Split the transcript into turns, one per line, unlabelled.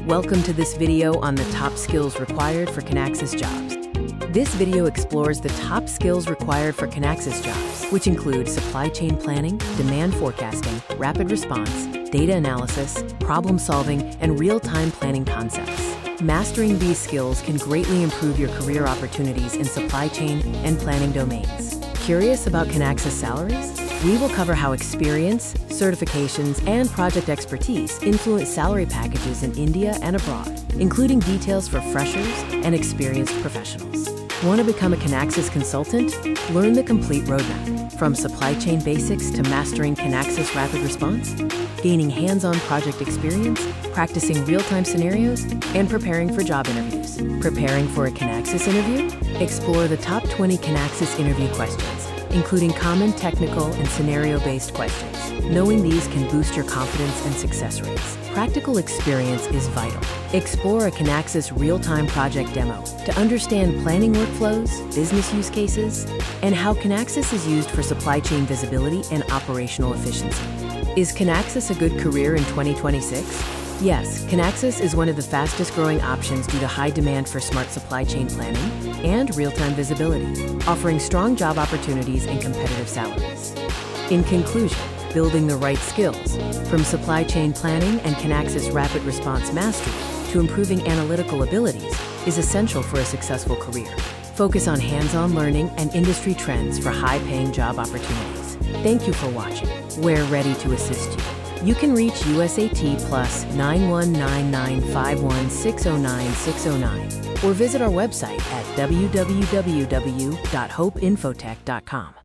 Welcome to this video on the top skills required for Kinaxis jobs. This video explores the top skills required for Kinaxis jobs, which include supply chain planning, demand forecasting, rapid response, data analysis, problem solving, and real-time planning concepts. Mastering these skills can greatly improve your career opportunities in supply chain and planning domains. Curious about Kinaxis salaries? We will cover how experience, certifications, and project expertise influence salary packages in India and abroad, including details for freshers and experienced professionals. Want to become a Kinaxis consultant? Learn the complete roadmap, from supply chain basics to mastering Kinaxis RapidResponse, gaining hands-on project experience, practicing real-time scenarios, and preparing for job interviews. Preparing for a Kinaxis interview? Explore the top 20 Kinaxis interview questions, including common technical and scenario-based questions. Knowing these can boost your confidence and success rates. Practical experience is vital. Explore a Kinaxis real-time project demo to understand planning workflows, business use cases, and how Kinaxis is used for supply chain visibility and operational efficiency. Is Kinaxis a good career in 2026? Yes, Kinaxis is one of the fastest growing options due to high demand for smart supply chain planning and real-time visibility, offering strong job opportunities and competitive salaries. In conclusion, building the right skills, from supply chain planning and Kinaxis rapid response mastery to improving analytical abilities, is essential for a successful career. Focus on hands-on learning and industry trends for high-paying job opportunities. Thank you for watching. We're ready to assist you. You can reach USAT plus 919951609609 or visit our website at www.hopeinfotech.com.